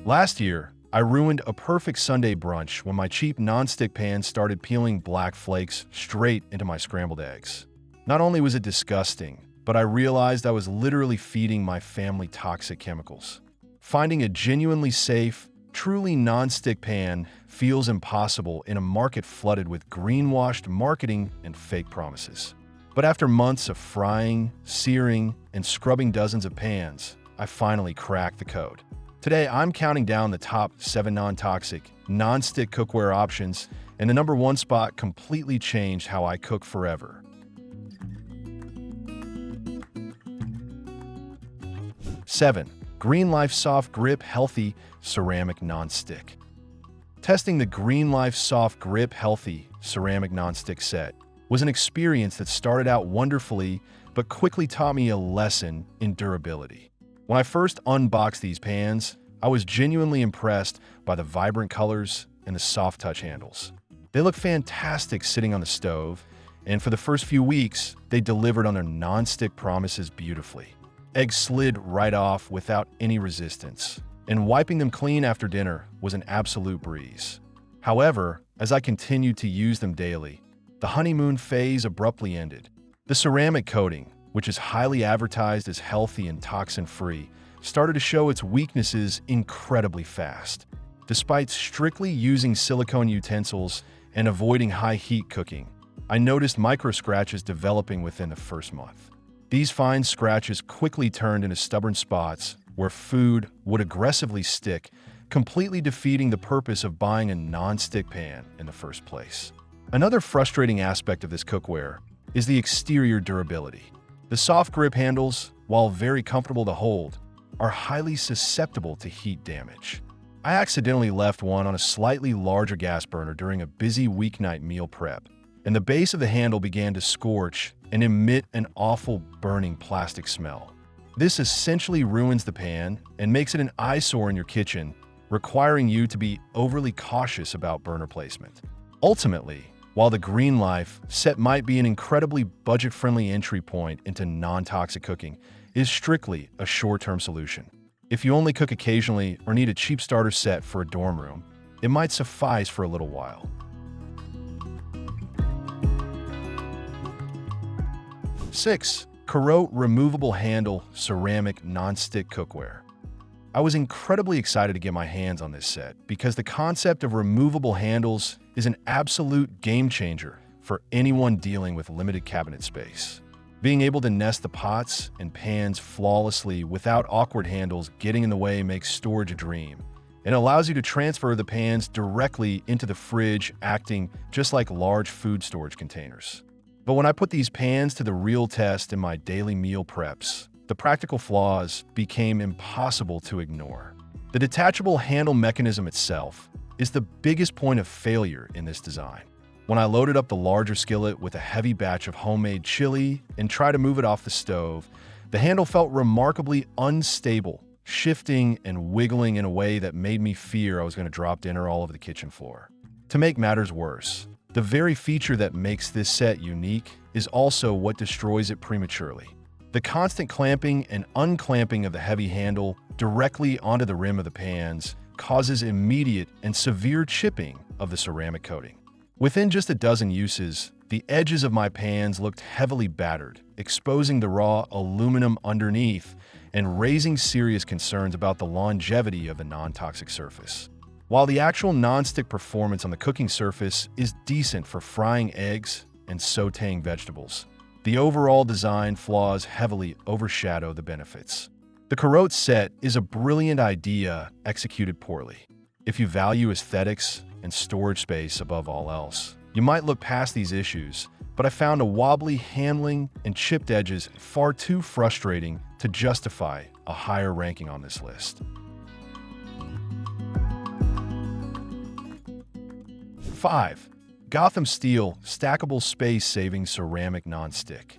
Last year, I ruined a perfect Sunday brunch when my cheap nonstick pan started peeling black flakes straight into my scrambled eggs. Not only was it disgusting, but I realized I was literally feeding my family toxic chemicals. Finding a genuinely safe, truly nonstick pan feels impossible in a market flooded with greenwashed marketing and fake promises. But after months of frying, searing, and scrubbing dozens of pans, I finally cracked the code. Today, I'm counting down the top 7 non-toxic, non-stick cookware options, and the number 1 spot completely changed how I cook forever. 7. GreenLife Soft Grip Healthy Ceramic Non-Stick. Testing the GreenLife Soft Grip Healthy Ceramic Non-Stick set was an experience that started out wonderfully, but quickly taught me a lesson in durability. When I first unboxed these pans, I was genuinely impressed by the vibrant colors and the soft touch handles. They look fantastic sitting on the stove, and for the first few weeks, they delivered on their non-stick promises beautifully. Eggs slid right off without any resistance, and wiping them clean after dinner was an absolute breeze. However, as I continued to use them daily, the honeymoon phase abruptly ended. The ceramic coating, which is highly advertised as healthy and toxin-free, started to show its weaknesses incredibly fast. Despite strictly using silicone utensils and avoiding high-heat cooking, I noticed micro-scratches developing within the first month. These fine scratches quickly turned into stubborn spots where food would aggressively stick, completely defeating the purpose of buying a non-stick pan in the first place. Another frustrating aspect of this cookware is the exterior durability. The soft grip handles, while very comfortable to hold, are highly susceptible to heat damage. I accidentally left one on a slightly larger gas burner during a busy weeknight meal prep, and the base of the handle began to scorch and emit an awful burning plastic smell. This essentially ruins the pan and makes it an eyesore in your kitchen, requiring you to be overly cautious about burner placement. Ultimately, while the GreenLife set might be an incredibly budget-friendly entry point into non-toxic cooking, it is strictly a short-term solution. If you only cook occasionally or need a cheap starter set for a dorm room, it might suffice for a little while. 6. Carote Removable Handle Ceramic Non-Stick Cookware. I was incredibly excited to get my hands on this set because the concept of removable handles is an absolute game changer for anyone dealing with limited cabinet space. Being able to nest the pots and pans flawlessly without awkward handles getting in the way makes storage a dream, and allows you to transfer the pans directly into the fridge, acting just like large food storage containers. But when I put these pans to the real test in my daily meal preps, the practical flaws became impossible to ignore. The detachable handle mechanism itself is the biggest point of failure in this design. When I loaded up the larger skillet with a heavy batch of homemade chili and tried to move it off the stove, the handle felt remarkably unstable, shifting and wiggling in a way that made me fear I was going to drop dinner all over the kitchen floor. To make matters worse, the very feature that makes this set unique is also what destroys it prematurely. The constant clamping and unclamping of the heavy handle directly onto the rim of the pans causes immediate and severe chipping of the ceramic coating. Within just a dozen uses, the edges of my pans looked heavily battered, exposing the raw aluminum underneath and raising serious concerns about the longevity of the non-toxic surface. While the actual non-stick performance on the cooking surface is decent for frying eggs and sautéing vegetables, the overall design flaws heavily overshadow the benefits. The Carote set is a brilliant idea executed poorly. If you value aesthetics and storage space above all else, you might look past these issues, but I found a wobbly handling and chipped edges far too frustrating to justify a higher ranking on this list. 5. Gotham Steel Stackable Space-Saving Ceramic Nonstick.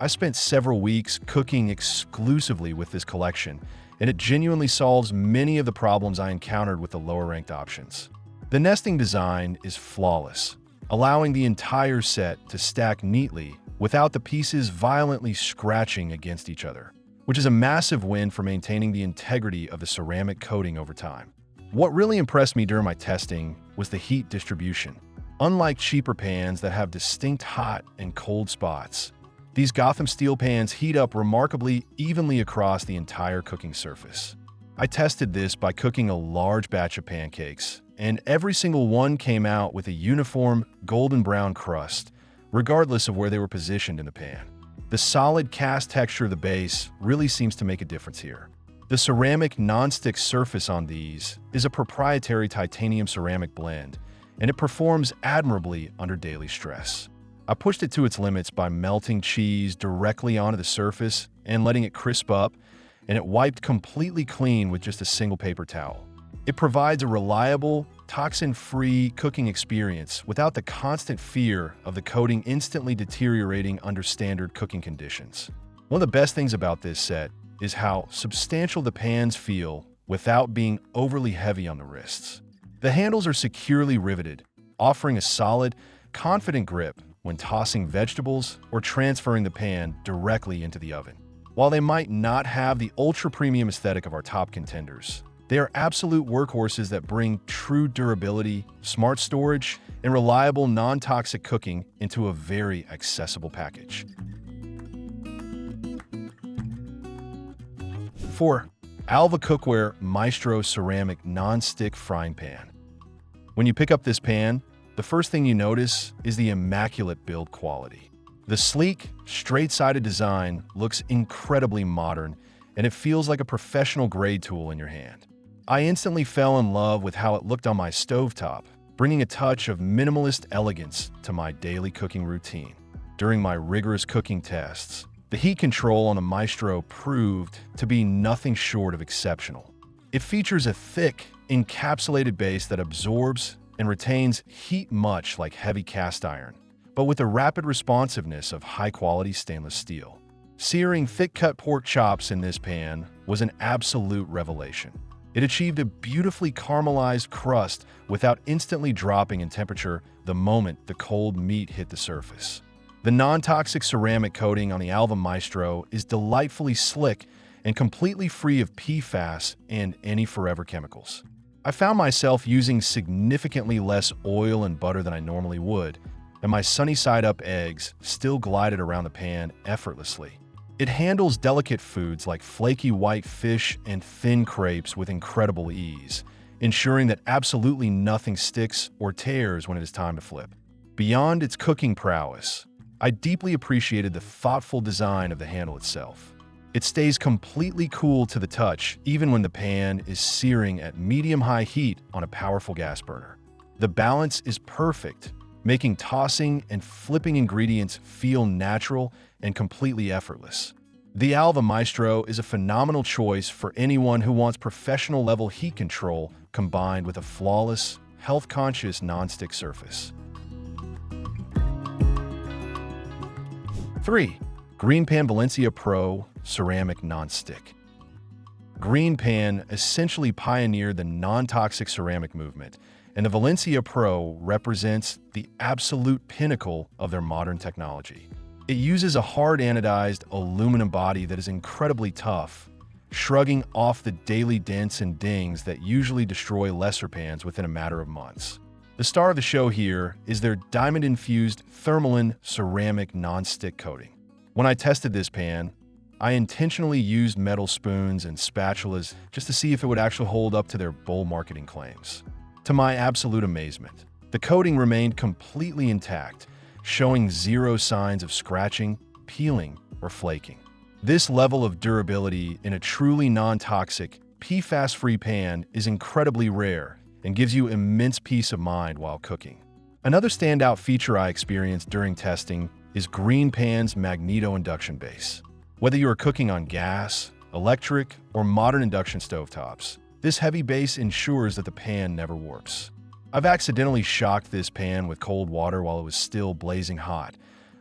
I spent several weeks cooking exclusively with this collection, and it genuinely solves many of the problems I encountered with the lower-ranked options. The nesting design is flawless, allowing the entire set to stack neatly without the pieces violently scratching against each other. which is a massive win for maintaining the integrity of the ceramic coating over time. What really impressed me during my testing was the heat distribution. Unlike cheaper pans that have distinct hot and cold spots, these Gotham steel pans heat up remarkably evenly across the entire cooking surface. I tested this by cooking a large batch of pancakes, and every single one came out with a uniform golden brown crust, regardless of where they were positioned in the pan. The solid cast texture of the base really seems to make a difference here. The ceramic nonstick surface on these is a proprietary titanium ceramic blend, and it performs admirably under daily stress. I pushed it to its limits by melting cheese directly onto the surface and letting it crisp up, and it wiped completely clean with just a single paper towel. It provides a reliable, toxin-free cooking experience without the constant fear of the coating instantly deteriorating under standard cooking conditions. One of the best things about this set is how substantial the pans feel without being overly heavy on the wrists. The handles are securely riveted, offering a solid, confident grip when tossing vegetables or transferring the pan directly into the oven. While they might not have the ultra-premium aesthetic of our top contenders, they are absolute workhorses that bring true durability, smart storage, and reliable non-toxic cooking into a very accessible package. 4. Alva Cookware Maestro Ceramic Non-Stick Frying Pan. When you pick up this pan, the first thing you notice is the immaculate build quality. The sleek, straight-sided design looks incredibly modern, and it feels like a professional grade tool in your hand. I instantly fell in love with how it looked on my stovetop, bringing a touch of minimalist elegance to my daily cooking routine. During my rigorous cooking tests, the heat control on the Maestro proved to be nothing short of exceptional. It features a thick, encapsulated base that absorbs and retains heat much like heavy cast iron, but with the rapid responsiveness of high-quality stainless steel. Searing thick-cut pork chops in this pan was an absolute revelation. It achieved a beautifully caramelized crust without instantly dropping in temperature the moment the cold meat hit the surface. The non-toxic ceramic coating on the Alva Maestro is delightfully slick and completely free of PFAS and any forever chemicals. I found myself using significantly less oil and butter than I normally would, and my sunny-side-up eggs still glided around the pan effortlessly. It handles delicate foods like flaky white fish and thin crepes with incredible ease, ensuring that absolutely nothing sticks or tears when it is time to flip. Beyond its cooking prowess, I deeply appreciated the thoughtful design of the handle itself. It stays completely cool to the touch even when the pan is searing at medium-high heat on a powerful gas burner. The balance is perfect, making tossing and flipping ingredients feel natural and completely effortless. The Alva Maestro is a phenomenal choice for anyone who wants professional-level heat control combined with a flawless, health-conscious nonstick surface. 3. GreenPan Valencia Pro Ceramic Nonstick. GreenPan essentially pioneered the non-toxic ceramic movement, and the Valencia Pro represents the absolute pinnacle of their modern technology. It uses a hard anodized aluminum body that is incredibly tough, shrugging off the daily dents and dings that usually destroy lesser pans within a matter of months. The star of the show here is their diamond-infused thermalin ceramic non-stick coating. When I tested this pan, I intentionally used metal spoons and spatulas just to see if it would actually hold up to their bold marketing claims. To my absolute amazement, the coating remained completely intact, showing zero signs of scratching, peeling, or flaking. This level of durability in a truly non-toxic, PFAS-free pan is incredibly rare and gives you immense peace of mind while cooking. Another standout feature I experienced during testing is GreenPan's magneto induction base. Whether you are cooking on gas, electric, or modern induction stovetops, this heavy base ensures that the pan never warps. I've accidentally shocked this pan with cold water while it was still blazing hot,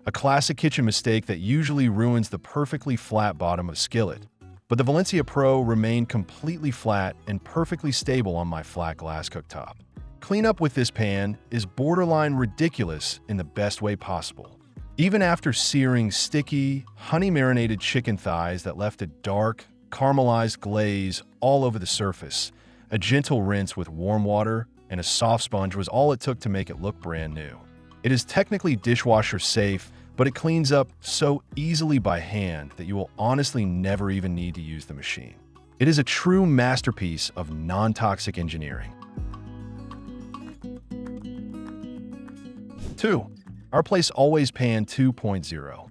a classic kitchen mistake that usually ruins the perfectly flat bottom of a skillet. But the Valencia Pro remained completely flat and perfectly stable on my flat glass cooktop. Cleanup with this pan is borderline ridiculous in the best way possible. Even after searing sticky, honey-marinated chicken thighs that left a dark, caramelized glaze all over the surface, a gentle rinse with warm water and a soft sponge was all it took to make it look brand new. It is technically dishwasher safe, but it cleans up so easily by hand that you will honestly never even need to use the machine. It is a true masterpiece of non-toxic engineering. 2. Our Place Always Pan 2.0.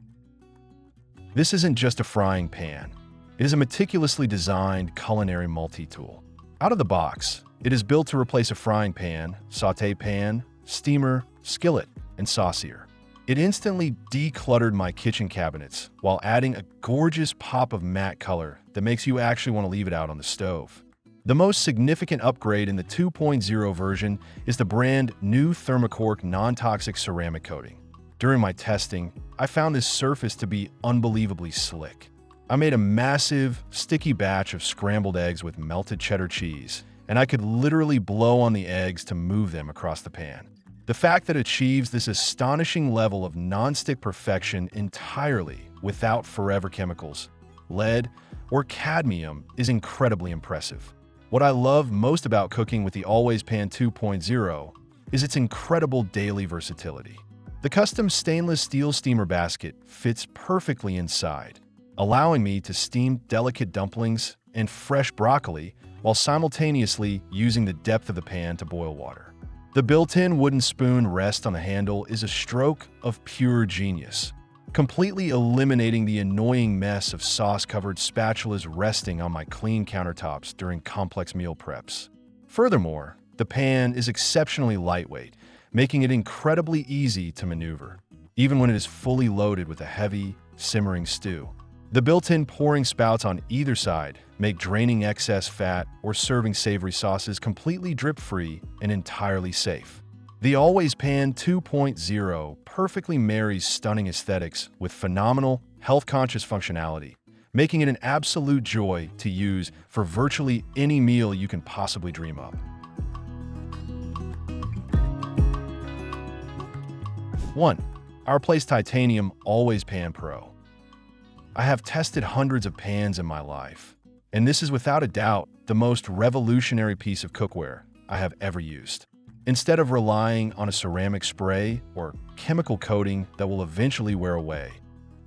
This isn't just a frying pan. It is a meticulously designed culinary multi-tool. Out of the box, it is built to replace a frying pan, sauté pan, steamer, skillet, and saucier. It instantly decluttered my kitchen cabinets while adding a gorgeous pop of matte color that makes you actually want to leave it out on the stove. The most significant upgrade in the 2.0 version is the brand new Thermocork non-toxic ceramic coating. During my testing, I found this surface to be unbelievably slick. I made a massive, sticky batch of scrambled eggs with melted cheddar cheese, and I could literally blow on the eggs to move them across the pan. The fact that it achieves this astonishing level of non-stick perfection entirely without forever chemicals, lead, or cadmium is incredibly impressive. What I love most about cooking with the Always Pan 2.0 is its incredible daily versatility. The custom stainless steel steamer basket fits perfectly inside, allowing me to steam delicate dumplings and fresh broccoli while simultaneously using the depth of the pan to boil water. The built-in wooden spoon rest on the handle is a stroke of pure genius, completely eliminating the annoying mess of sauce-covered spatulas resting on my clean countertops during complex meal preps. Furthermore, the pan is exceptionally lightweight, making it incredibly easy to maneuver, even when it is fully loaded with a heavy, simmering stew. The built-in pouring spouts on either side make draining excess fat or serving savory sauces completely drip-free and entirely safe. The Always Pan 2.0 perfectly marries stunning aesthetics with phenomenal, health-conscious functionality, making it an absolute joy to use for virtually any meal you can possibly dream up. 1. Our Place Titanium Always Pan Pro. I have tested hundreds of pans in my life, and this is without a doubt the most revolutionary piece of cookware I have ever used. Instead of relying on a ceramic spray or chemical coating that will eventually wear away,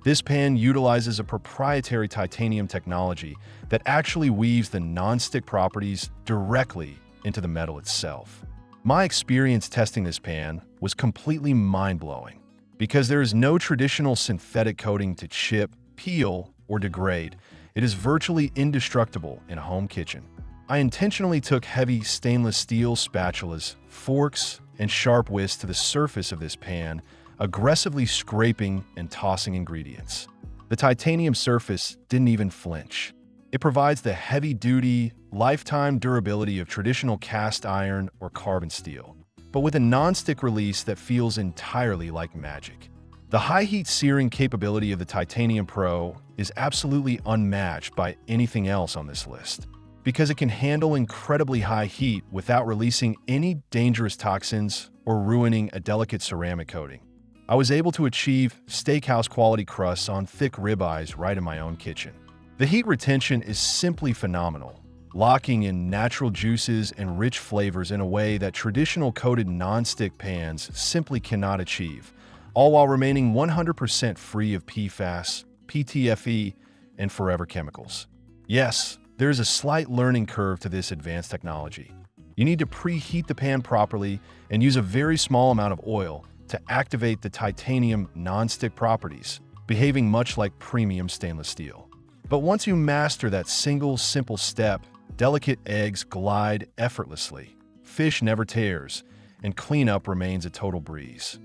this pan utilizes a proprietary titanium technology that actually weaves the non-stick properties directly into the metal itself. My experience testing this pan was completely mind-blowing because there is no traditional synthetic coating to chip, peel, or degrade. It is virtually indestructible in a home kitchen. I intentionally took heavy stainless steel spatulas, forks, and sharp whisks to the surface of this pan, aggressively scraping and tossing ingredients. The titanium surface didn't even flinch. It provides the heavy-duty, lifetime durability of traditional cast iron or carbon steel, but with a non-stick release that feels entirely like magic. The high-heat searing capability of the Titanium Pro is absolutely unmatched by anything else on this list, because it can handle incredibly high heat without releasing any dangerous toxins or ruining a delicate ceramic coating. I was able to achieve steakhouse-quality crusts on thick ribeyes right in my own kitchen. The heat retention is simply phenomenal, locking in natural juices and rich flavors in a way that traditional coated non-stick pans simply cannot achieve, all while remaining 100% free of PFAS, PTFE, and forever chemicals. Yes, there is a slight learning curve to this advanced technology. You need to preheat the pan properly and use a very small amount of oil to activate the titanium non-stick properties, behaving much like premium stainless steel. But once you master that single simple step, delicate eggs glide effortlessly, fish never tears, and cleanup remains a total breeze.